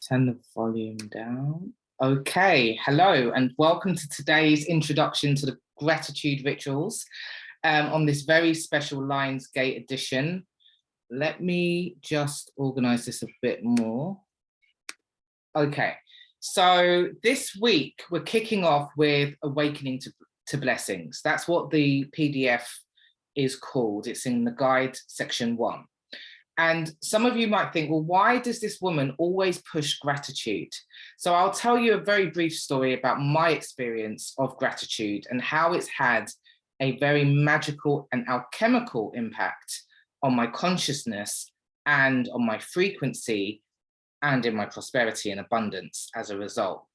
Turn the volume down. Okay, hello and welcome to today's introduction to the gratitude rituals on this very special Lionsgate edition. Let me just organize this a bit more. Okay, so this week we're kicking off with Awakening to Blessings. That's what the PDF is called. It's in the guide section 1. And some of you might think, well, why does this woman always push gratitude? So I'll tell you a very brief story about my experience of gratitude and how it's had a very magical and alchemical impact on my consciousness and on my frequency and in my prosperity and abundance as a result.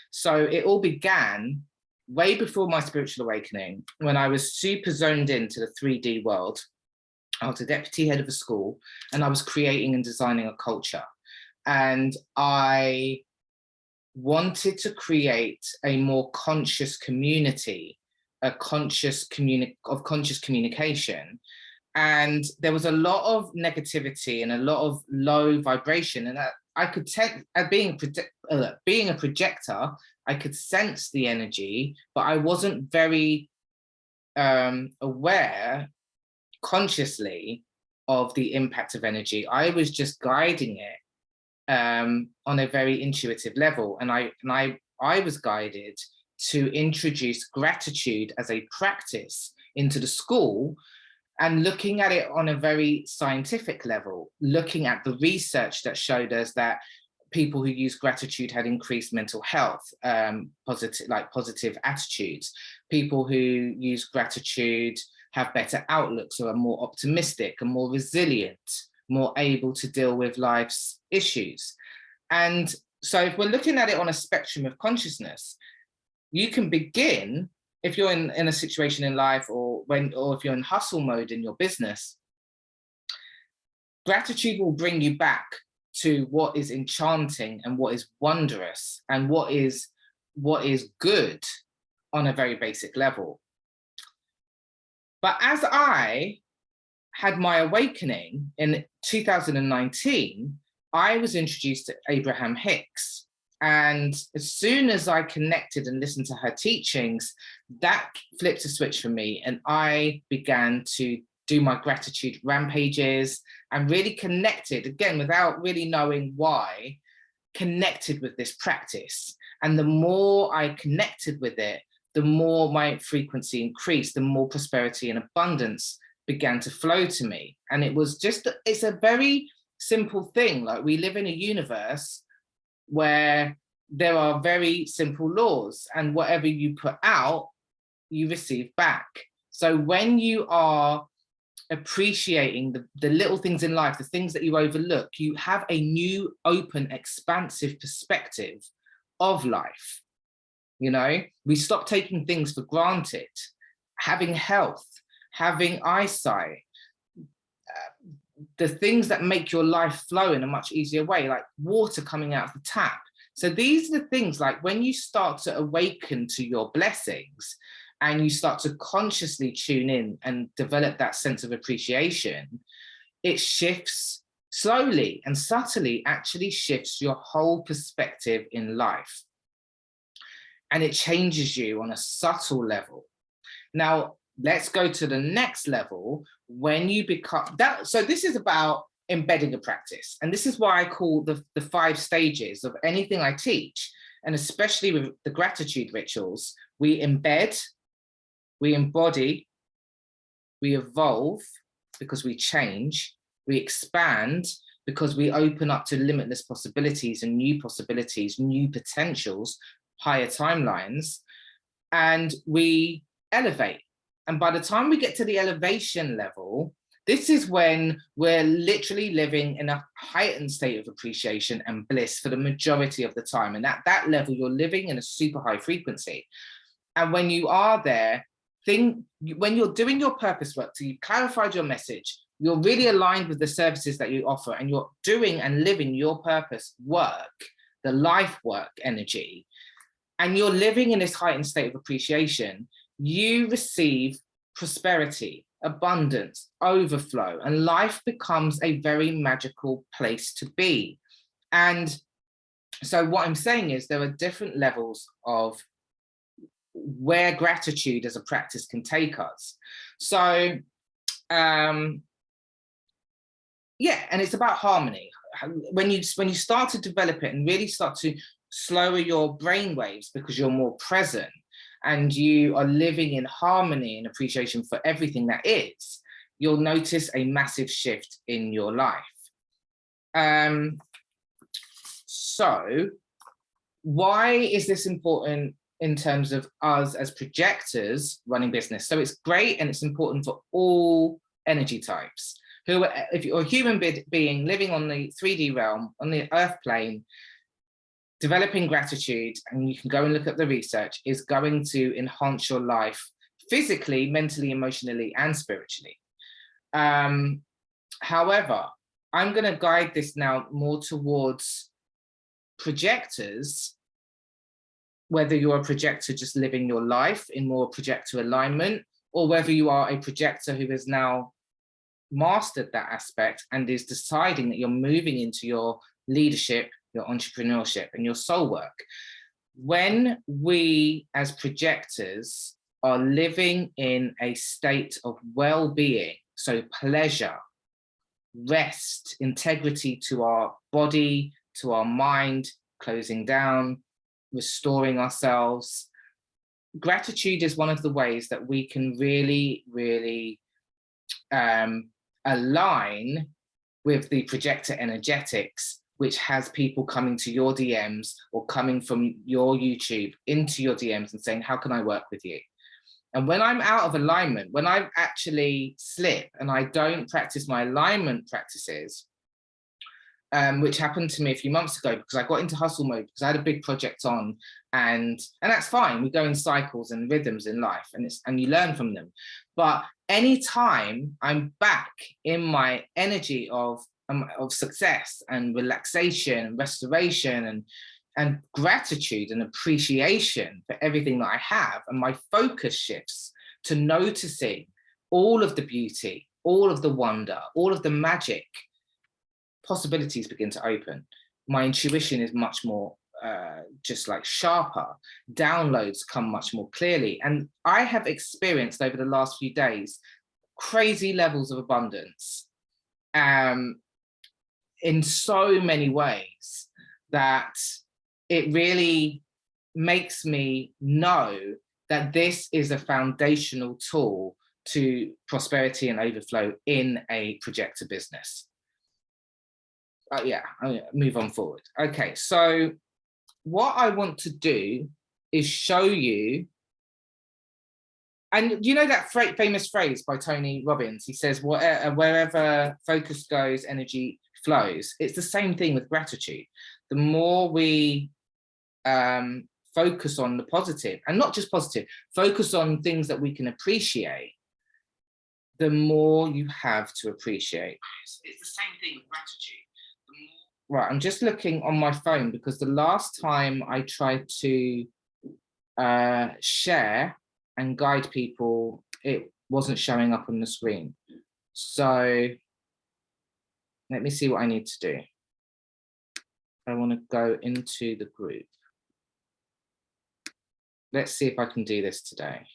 So it all began way before my spiritual awakening, when I was super zoned into the 3D world. I was a deputy head of a school and I was creating and designing a culture. And I wanted to create a more conscious community, of conscious communication. And there was a lot of negativity and a lot of low vibration. And I could tell, being a projector, I could sense the energy, but I wasn't very aware consciously of the impact of energy. I was just guiding it on a very intuitive level. And I was guided to introduce gratitude as a practice into the school and looking at it on a very scientific level, looking at the research that showed us that people who use gratitude had increased mental health, positive attitudes. People who use gratitude have better outlooks, or are more optimistic and more resilient, more able to deal with life's issues. And so if we're looking at it on a spectrum of consciousness, you can begin, if you're in a situation in life or if you're in hustle mode in your business, gratitude will bring you back to what is enchanting and what is wondrous and what is good on a very basic level. But as I had my awakening in 2019, I was introduced to Abraham Hicks. And as soon as I connected and listened to her teachings, that flipped a switch for me. And I began to do my gratitude rampages and really connected, again, without really knowing why, connected with this practice. And the more I connected with it, the more my frequency increased, the more prosperity and abundance began to flow to me. And it's a very simple thing. Like, we live in a universe where there are very simple laws, and whatever you put out, you receive back. So when you are appreciating the little things in life, the things that you overlook, you have a new, open, expansive perspective of life. You know, we stop taking things for granted. Having health, having eyesight, the things that make your life flow in a much easier way, like water coming out of the tap. So these are the things, like when you start to awaken to your blessings and you start to consciously tune in and develop that sense of appreciation, it shifts slowly and subtly, actually shifts your whole perspective in life. And it changes you on a subtle level. Now, let's go to the next level when you become that. So this is about embedding a practice. And this is why I call the 5 stages of anything I teach. And especially with the gratitude rituals, we embed, we embody, we evolve because we change, we expand because we open up to limitless possibilities and new possibilities, new potentials, higher timelines, and we elevate. And by the time we get to the elevation level, this is when we're literally living in a heightened state of appreciation and bliss for the majority of the time. And at that level, you're living in a super high frequency. And when you are there, when you're doing your purpose work, so you've clarified your message, you're really aligned with the services that you offer, and you're doing and living your purpose work, the life work energy, and you're living in this heightened state of appreciation, you receive prosperity, abundance, overflow, and life becomes a very magical place to be. And So what I'm saying is there are different levels of where gratitude as a practice can take us. So yeah, and it's about harmony. When you start to develop it and really start to slower your brain waves because you're more present and you are living in harmony and appreciation for everything that is, you'll notice a massive shift in your life. So why is this important in terms of us as projectors running business? So it's great and it's important for all energy types. Who, if you're a human being living on the 3D realm, on the earth plane, developing gratitude, and you can go and look at the research, is going to enhance your life physically, mentally, emotionally, and spiritually. However, I'm going to guide this now more towards projectors, whether you're a projector just living your life in more projector alignment, or whether you are a projector who has now mastered that aspect and is deciding that you're moving into your leadership, your entrepreneurship, and your soul work. When we as projectors are living in a state of well-being, so pleasure, rest, integrity to our body, to our mind, closing down, restoring ourselves, gratitude is one of the ways that we can really, really align with the projector energetics, which has people coming to your DMs or coming from your YouTube into your DMs and saying, how can I work with you? And when I'm out of alignment, when I actually slip and I don't practice my alignment practices, which happened to me a few months ago because I got into hustle mode because I had a big project on, and that's fine. We go in cycles and rhythms in life, and you learn from them. But anytime I'm back in my energy of success and relaxation and restoration and gratitude and appreciation for everything that I have, and my focus shifts to noticing all of the beauty, all of the wonder, all of the magic, possibilities begin to open. My intuition is much more just like sharper. Downloads come much more clearly. And I have experienced over the last few days crazy levels of abundance in so many ways that it really makes me know that this is a foundational tool to prosperity and overflow in a projector business. Yeah, I'll move on forward. Okay, so what I want to do is show you, and you know that famous phrase by Tony Robbins, he says, wherever focus goes, energy flows. It's the same thing with gratitude. The more we focus on the positive, and not just positive, focus on things that we can appreciate, the more you have to appreciate. It's the same thing with gratitude. Right, I'm just looking on my phone because the last time I tried to share and guide people, it wasn't showing up on the screen. So let me see what I need to do. I want to go into the group. Let's see if I can do this today.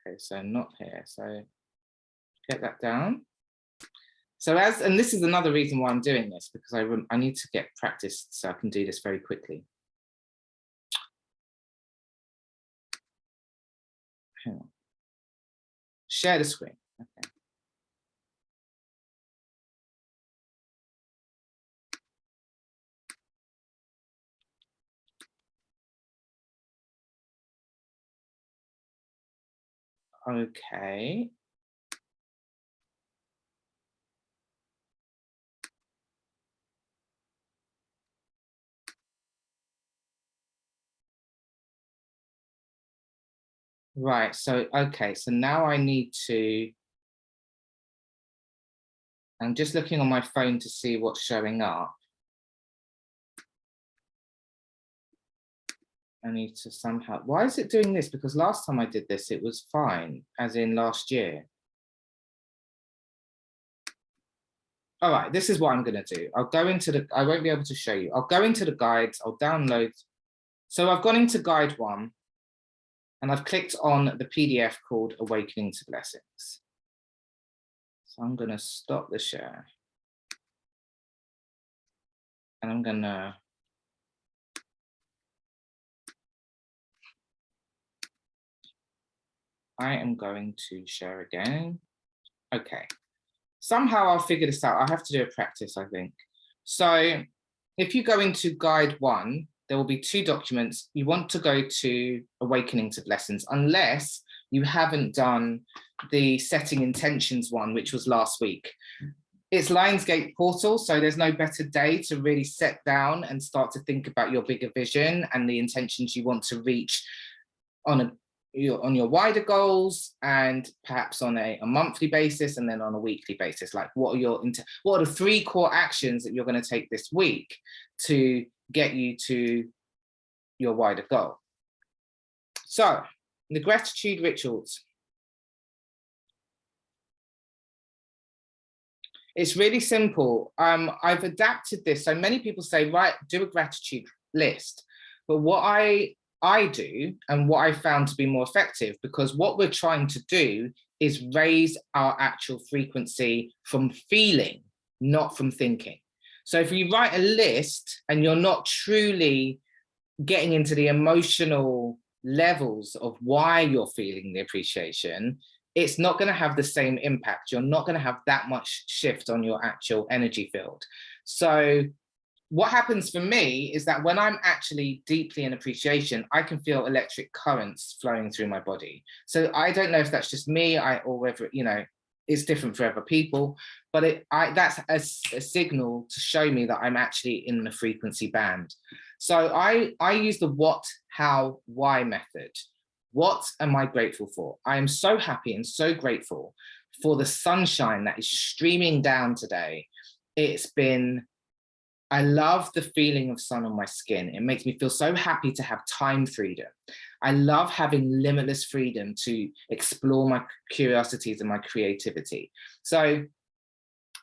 Okay, so not here. So get that down. So and this is another reason why I'm doing this, because I need to get practiced so I can do this very quickly. Hang on. Share the screen. Okay. Okay. Right, so, okay, so now I need to, I'm just looking on my phone to see what's showing up. I need to somehow, why is it doing this? Because last time I did this, it was fine, as in last year. All right, this is what I'm going to do. I'll go into the, I won't be able to show you. I'll go into the guides, I'll download. So I've gone into guide 1 and I've clicked on the PDF called Awakening to Blessings. So I'm going to stop the share. And I'm going to share again. Okay. Somehow I'll figure this out. I have to do a practice, I think. So if you go into guide 1, there will be 2 documents. You want to go to Awakening to Blessings, unless you haven't done the setting intentions one, which was last week. It's Lionsgate portal, so there's no better day to really set down and start to think about your bigger vision and the intentions you want to reach on your wider goals, and perhaps on a monthly basis, and then on a weekly basis. Like, what are the 3 core actions that you're going to take this week to get you to your wider goal? So the gratitude rituals. It's really simple. I've adapted this. So many people say, right, do a gratitude list. But what I do, and what I found to be more effective, because what we're trying to do is raise our actual frequency from feeling, not from thinking. So if you write a list and you're not truly getting into the emotional levels of why you're feeling the appreciation, it's not going to have the same impact. You're not going to have that much shift on your actual energy field. So what happens for me is that when I'm actually deeply in appreciation, I can feel electric currents flowing through my body. So I don't know if that's just me, or whether, you know, it's different for other people, but that's a signal to show me that I'm actually in the frequency band. So I use the what, how, why method. What am I grateful for? I am so happy and so grateful for the sunshine that is streaming down today. I love the feeling of sun on my skin. It makes me feel so happy to have time freedom. I love having limitless freedom to explore my curiosities and my creativity. So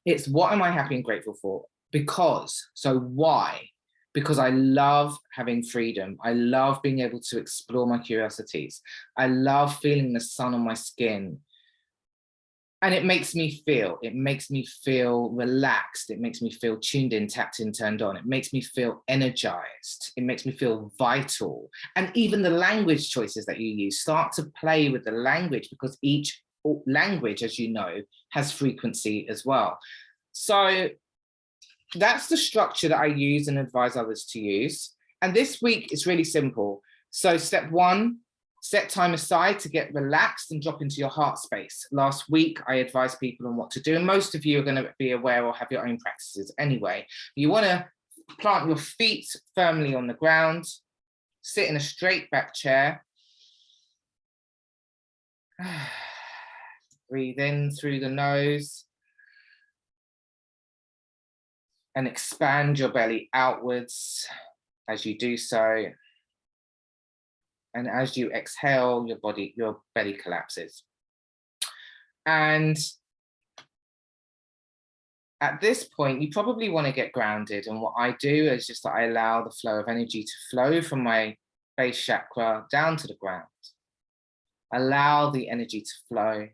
it's what am I happy and grateful for? Because, so why? Because I love having freedom. I love being able to explore my curiosities. I love feeling the sun on my skin. And it makes me feel relaxed. It makes me feel tuned in, tapped in, turned on. It makes me feel energized. It makes me feel vital. And even the language choices that you use, start to play with the language, because each language, as you know, has frequency as well. So that's the structure that I use and advise others to use. And this week it's really simple. So step 1, set time aside to get relaxed and drop into your heart space. Last week, I advised people on what to do, and most of you are going to be aware or have your own practices anyway. You want to plant your feet firmly on the ground, sit in a straight back chair. Breathe in through the nose and expand your belly outwards as you do so. And as you exhale, your belly collapses. And at this point, you probably want to get grounded. And what I do is just that I allow the flow of energy to flow from my base chakra down to the ground. Allow the energy to flow.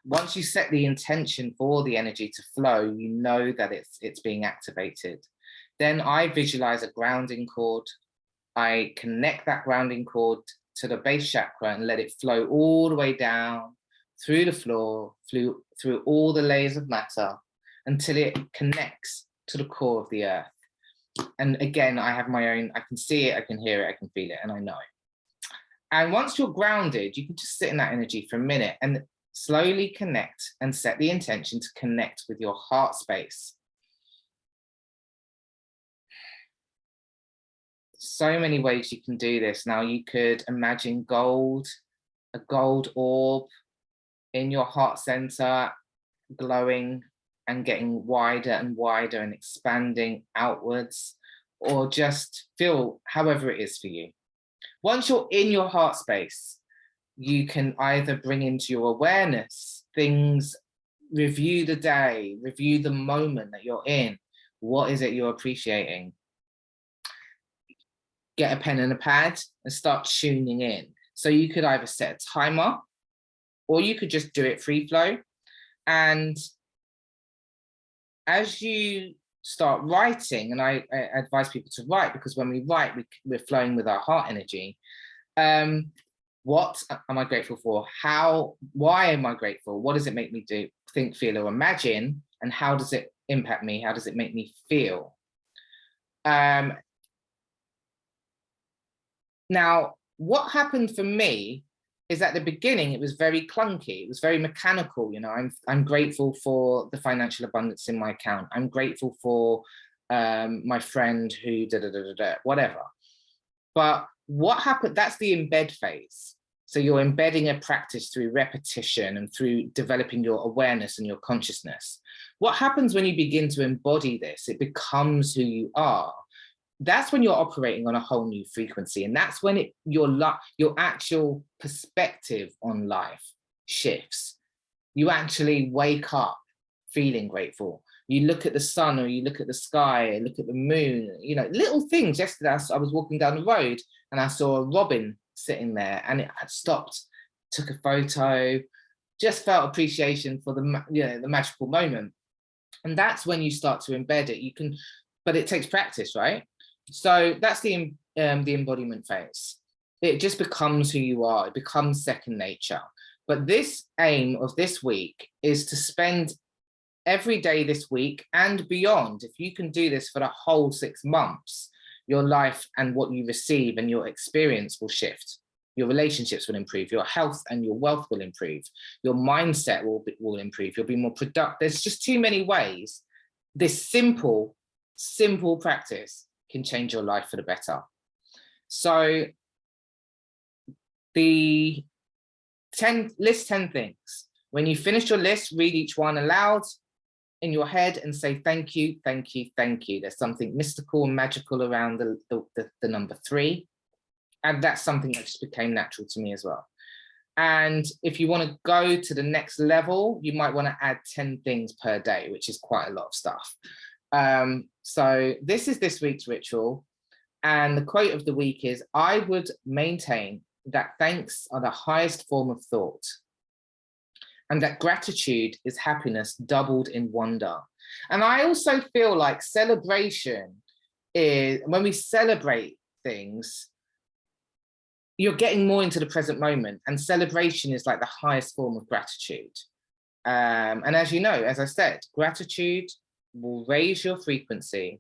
Once you set the intention for the energy to flow, you know that it's being activated. Then I visualize a grounding cord. I connect that grounding cord to the base chakra and let it flow all the way down through the floor, through all the layers of matter, until it connects to the core of the earth. And again, I have my own, I can see it, I can hear it, I can feel it, and I know. And once you're grounded, you can just sit in that energy for a minute and slowly connect and set the intention to connect with your heart space. So many ways you can do this. Now you could imagine gold, a gold orb in your heart center, glowing and getting wider and wider and expanding outwards, or just feel however it is for you. Once you're in your heart space, you can either bring into your awareness things review the day, review the moment that you're in. What is it you're appreciating? Get a pen and a pad and start tuning in. So you could either set a timer, or you could just do it free flow. And as you start writing, and I advise people to write, because when we write, we're flowing with our heart energy. What am I grateful for? Why am I grateful? What does it make me do, think, feel, or imagine? And how does it impact me? How does it make me feel? Now, what happened for me is at the beginning, it was very clunky. It was very mechanical. You know, I'm grateful for the financial abundance in my account. I'm grateful for my friend who whatever. But what happened, that's the embed phase. So you're embedding a practice through repetition and through developing your awareness and your consciousness. What happens when you begin to embody this? It becomes who you are. That's when you're operating on a whole new frequency. And that's when your actual perspective on life shifts. You actually wake up feeling grateful. You look at the sun, or you look at the sky, look at the moon, you know, little things. Yesterday, I was walking down the road and I saw a robin sitting there, and it had stopped, took a photo, just felt appreciation for the, you know, the magical moment. And that's when you start to embed it. You can, but it takes practice, right? So that's the embodiment phase. It just becomes who you are. It becomes second nature. But this aim of this week is to spend every day this week and beyond. If you can do this for the whole 6 months, your life and what you receive and your experience will shift. Your relationships will improve. Your health and your wealth will improve. Your mindset will improve. You'll be more productive. There's just too many ways. This simple practice can change your life for the better. So list 10 things. When you finish your list, read each one aloud in your head and say, thank you, thank you, thank you. There's something mystical and magical around the number 3. And that's something that just became natural to me as well. And if you want to go to the next level, you might want to add 10 things per day, which is quite a lot of stuff. So this is this week's ritual. And the quote of the week is, I would maintain that thanks are the highest form of thought, and that gratitude is happiness doubled in wonder. And I also feel like celebration is, when we celebrate things, you're getting more into the present moment, and celebration is like the highest form of gratitude. And as you know, as I said, gratitude will raise your frequency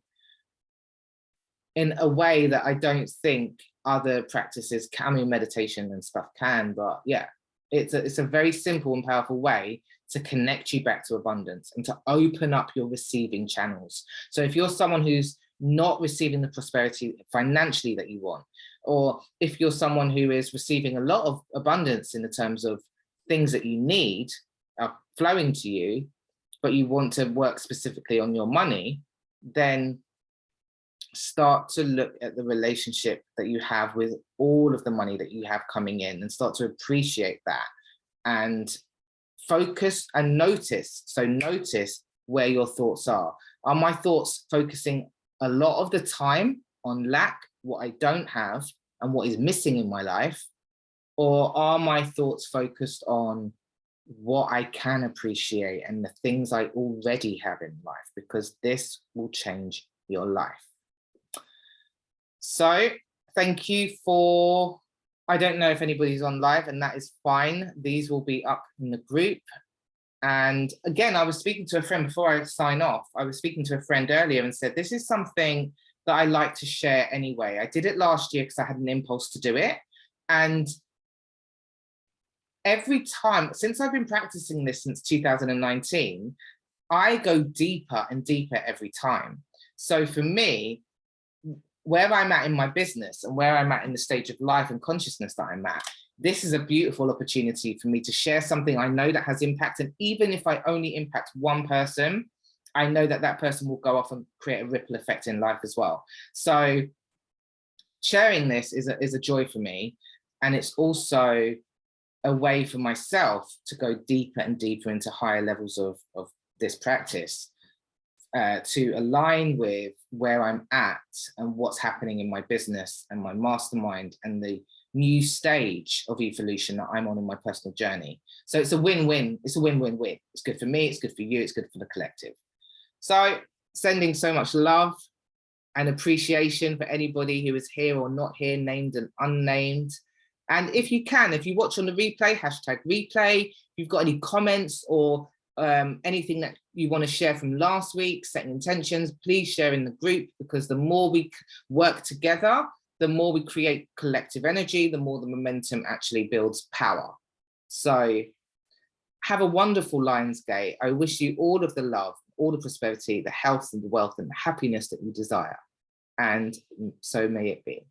in a way that I don't think other practices can. I mean, meditation and stuff can, but yeah, it's a very simple and powerful way to connect you back to abundance and to open up your receiving channels. So if you're someone who's not receiving the prosperity financially that you want, or if you're someone who is receiving a lot of abundance in the terms of things that you need are flowing to you, but you want to work specifically on your money, then start to look at the relationship that you have with all of the money that you have coming in, and start to appreciate that and focus and notice. So notice where your thoughts are. Are my thoughts focusing a lot of the time on lack, what I don't have, and what is missing in my life? Or are my thoughts focused on what I can appreciate and the things I already have in life? Because this will change your life. So thank you for, I don't know if anybody's on live, and that is fine. These will be up in the group. And again, I was speaking to a friend before I sign off. I was speaking to a friend earlier and said, this is something that I like to share anyway. I did it last year because I had an impulse to do it. And every time, since I've been practicing this since 2019, I go deeper and deeper every time. So for me, where I'm at in my business and where I'm at in the stage of life and consciousness that I'm at, this is a beautiful opportunity for me to share something I know that has impact. And even if I only impact one person, I know that that person will go off and create a ripple effect in life as well. So sharing this is a joy for me. And it's also a way for myself to go deeper and deeper into higher levels of this practice, to align with where I'm at and what's happening in my business and my mastermind and the new stage of evolution that I'm on in my personal journey. So it's a win-win. It's a win-win-win. It's good for me. It's good for you. It's good for the collective. So sending so much love and appreciation for anybody who is here or not here, named and unnamed. And if you can, if you watch on the replay, hashtag replay, if you've got any comments or anything that you want to share from last week, setting intentions, please share in the group, because the more we work together, the more we create collective energy, the more the momentum actually builds power. So have a wonderful Lionsgate. I wish you all of the love, all the prosperity, the health and the wealth and the happiness that you desire. And so may it be.